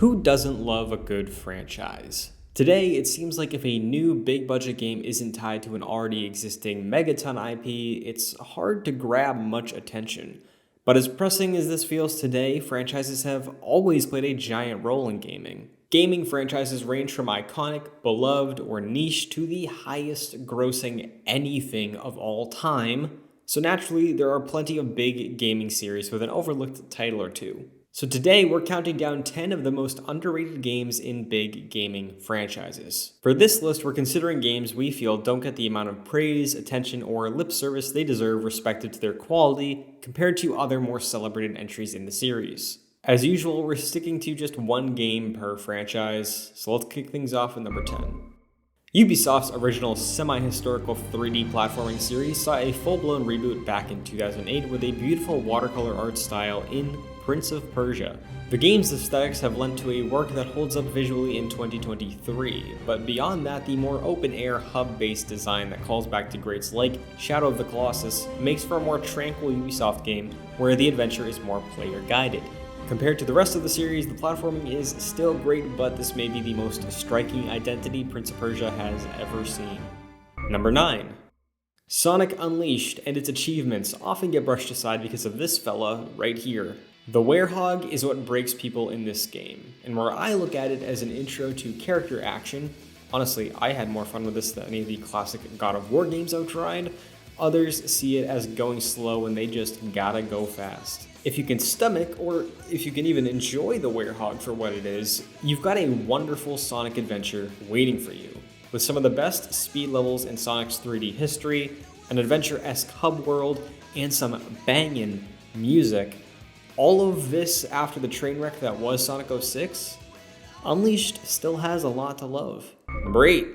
Who doesn't love a good franchise? Today, it seems like if a new big budget game isn't tied to an already existing megaton IP, it's hard to grab much attention. But as pressing as this feels today, franchises have always played a giant role in gaming. Gaming franchises range from iconic, beloved, or niche to the highest grossing anything of all time. So naturally, there are plenty of big gaming series with an overlooked title or two. So today, we're counting down 10 of the most underrated games in big gaming franchises. For this list, we're considering games we feel don't get the amount of praise, attention, or lip service they deserve respective to their quality compared to other more celebrated entries in the series. As usual, we're sticking to just one game per franchise, so let's kick things off with number 10. Ubisoft's original semi-historical 3D platforming series saw a full-blown reboot back in 2008 with a beautiful watercolor art style in Prince of Persia. The game's aesthetics have lent to a work that holds up visually in 2023, but beyond that, the more open-air, hub-based design that calls back to greats like Shadow of the Colossus makes for a more tranquil Ubisoft game where the adventure is more player-guided. Compared to the rest of the series, the platforming is still great, but this may be the most striking identity Prince of Persia has ever seen. Number 9. Sonic Unleashed and its achievements often get brushed aside because of this fella right here. The werehog is what breaks people in this game, and where I look at it as an intro to character action, honestly, I had more fun with this than any of the classic God of War games I've tried. Others see it as going slow and they just gotta go fast. If you can stomach, or if you can even enjoy the werehog for what it is, you've got a wonderful Sonic adventure waiting for you. With some of the best speed levels in Sonic's 3D history, an adventure-esque hub world, and some bangin' music, all of this after the train wreck that was Sonic 06, Unleashed still has a lot to love. Number 8.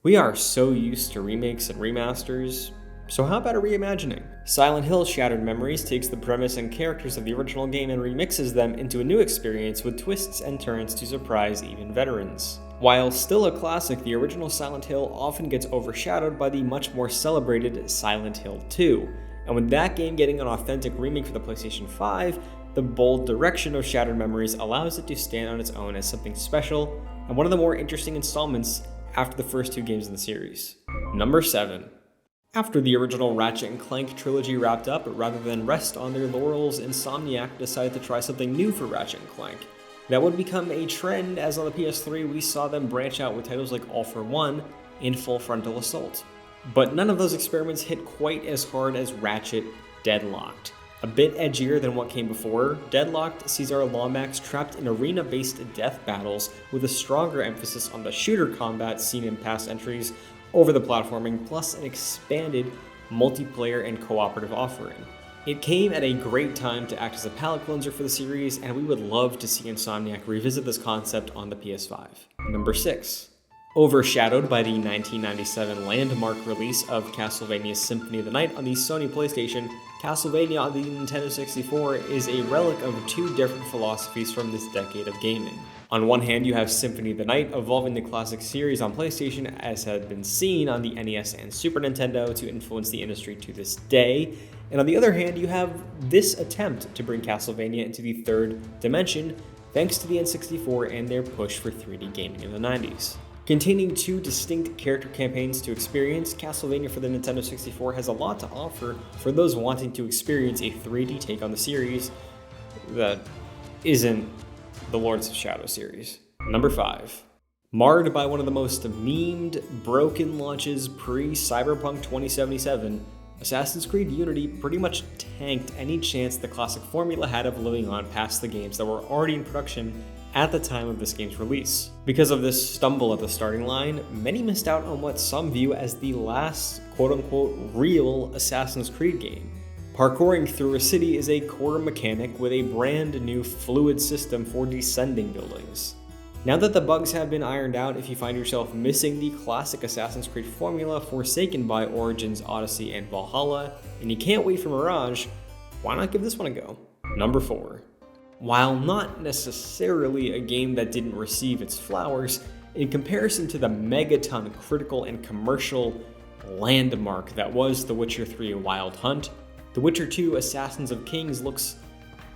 We are so used to remakes and remasters, so how about a reimagining? Silent Hill Shattered Memories takes the premise and characters of the original game and remixes them into a new experience with twists and turns to surprise even veterans. While still a classic, the original Silent Hill often gets overshadowed by the much more celebrated Silent Hill 2. And with that game getting an authentic remake for the PlayStation 5, the bold direction of Shattered Memories allows it to stand on its own as something special and one of the more interesting installments after the first two games in the series. Number 7. After the original Ratchet and Clank trilogy wrapped up, rather than rest on their laurels, Insomniac decided to try something new for Ratchet and Clank. That would become a trend, as on the PS3 we saw them branch out with titles like All for One and Full Frontal Assault. But none of those experiments hit quite as hard as Ratchet Deadlocked. A bit edgier than what came before, Deadlocked sees our Lawmax trapped in arena-based death battles with a stronger emphasis on the shooter combat seen in past entries over the platforming, plus an expanded multiplayer and cooperative offering. It came at a great time to act as a palate cleanser for the series, and we would love to see Insomniac revisit this concept on the PS5. Number 6. Overshadowed by the 1997 landmark release of Castlevania Symphony of the Night on the Sony PlayStation, Castlevania on the Nintendo 64 is a relic of two different philosophies from this decade of gaming. On one hand, you have Symphony of the Night evolving the classic series on PlayStation as had been seen on the NES and Super Nintendo to influence the industry to this day, and on the other hand, you have this attempt to bring Castlevania into the third dimension thanks to the N64 and their push for 3D gaming in the 90s. Containing two distinct character campaigns to experience, Castlevania for the Nintendo 64 has a lot to offer for those wanting to experience a 3D take on the series that isn't the Lords of Shadow series. Number 5. Marred by one of the most memed, broken launches pre-Cyberpunk 2077, Assassin's Creed Unity pretty much tanked any chance the classic formula had of living on past the games that were already in production at the time of this game's release. Because of this stumble at the starting line, many missed out on what some view as the last quote-unquote real Assassin's Creed game. Parkouring through a city is a core mechanic with a brand new fluid system for descending buildings. Now that the bugs have been ironed out, if you find yourself missing the classic Assassin's Creed formula forsaken by Origins, Odyssey, and Valhalla, and you can't wait for Mirage, why not give this one a go? Number 4. While not necessarily a game that didn't receive its flowers, in comparison to the megaton critical and commercial landmark that was The Witcher 3 Wild Hunt, The Witcher 2 Assassins of Kings looks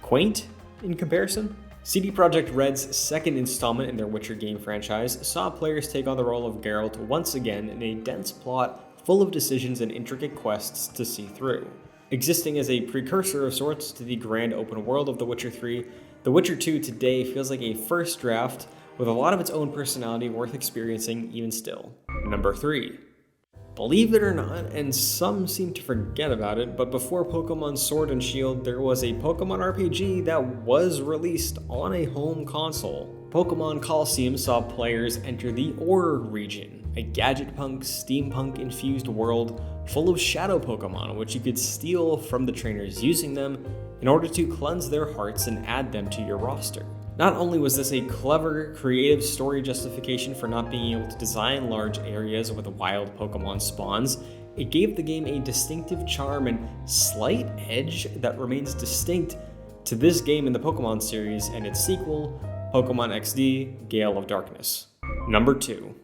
quaint in comparison. CD Projekt Red's second installment in their Witcher game franchise saw players take on the role of Geralt once again in a dense plot full of decisions and intricate quests to see through. Existing as a precursor of sorts to the grand open world of The Witcher 3, The Witcher 2 today feels like a first draft with a lot of its own personality worth experiencing even still. Number 3. Believe it or not, and some seem to forget about it, but before Pokemon Sword and Shield, there was a Pokemon RPG that was released on a home console. Pokemon Coliseum saw players enter the Ore region, a gadget-punk, steampunk-infused world full of shadow Pokemon, which you could steal from the trainers using them in order to cleanse their hearts and add them to your roster. Not only was this a clever, creative story justification for not being able to design large areas with wild Pokemon spawns, it gave the game a distinctive charm and slight edge that remains distinct to this game in the Pokemon series and its sequel, Pokemon XD: Gale of Darkness. Number 2.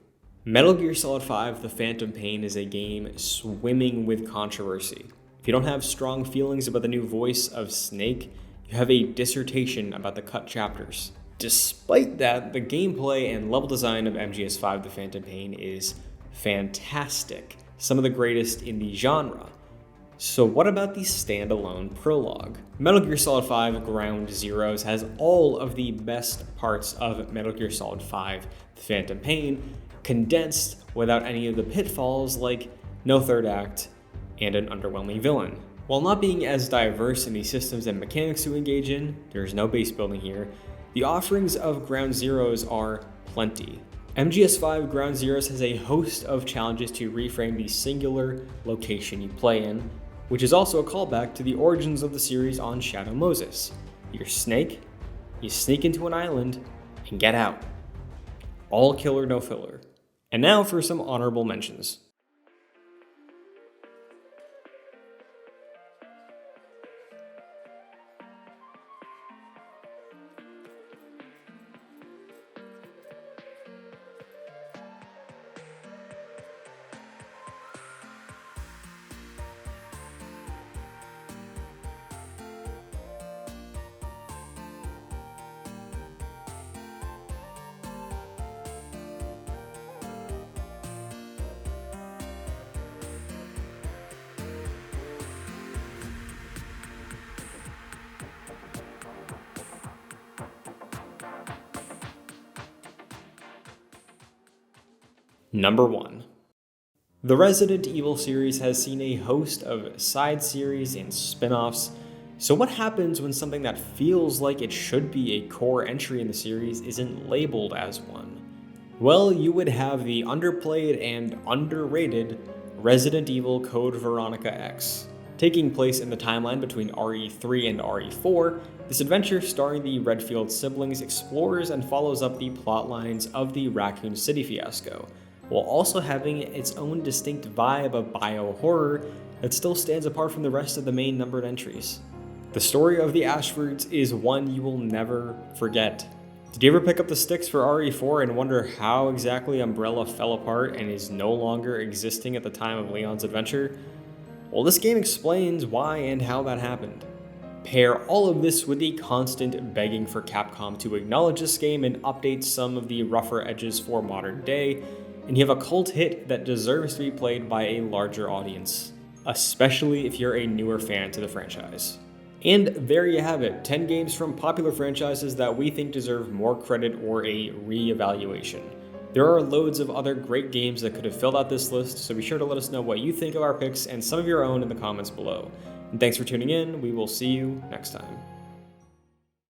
Metal Gear Solid 5: The Phantom Pain is a game swimming with controversy. If you don't have strong feelings about the new voice of Snake, you have a dissertation about the cut chapters. Despite that, the gameplay and level design of MGS5: The Phantom Pain is fantastic, some of the greatest in the genre. So what about the standalone prologue? Metal Gear Solid 5 Ground Zeroes has all of the best parts of Metal Gear Solid 5: The Phantom Pain, condensed without any of the pitfalls like no third act and an underwhelming villain. While not being as diverse in the systems and mechanics to engage in, there's no base building here, the offerings of Ground Zeroes are plenty. MGS5 Ground Zeroes has a host of challenges to reframe the singular location you play in, which is also a callback to the origins of the series on Shadow Moses. You're Snake, you sneak into an island, and get out. All killer, no filler. And now for some honorable mentions. Number 1. The Resident Evil series has seen a host of side series and spin-offs, so what happens when something that feels like it should be a core entry in the series isn't labeled as one? Well, you would have the underplayed and underrated Resident Evil Code Veronica X. Taking place in the timeline between RE3 and RE4, this adventure starring the Redfield siblings explores and follows up the plot lines of the Raccoon City fiasco, while also having its own distinct vibe of bio-horror that still stands apart from the rest of the main numbered entries. The story of the Ashfords is one you will never forget. Did you ever pick up the sticks for RE4 and wonder how exactly Umbrella fell apart and is no longer existing at the time of Leon's adventure? Well, this game explains why and how that happened. Pair all of this with the constant begging for Capcom to acknowledge this game and update some of the rougher edges for modern day, and you have a cult hit that deserves to be played by a larger audience, especially if you're a newer fan to the franchise. And there you have it, 10 games from popular franchises that we think deserve more credit or a re-evaluation. There are loads of other great games that could have filled out this list, so be sure to let us know what you think of our picks and some of your own in the comments below. And thanks for tuning in, we will see you next time.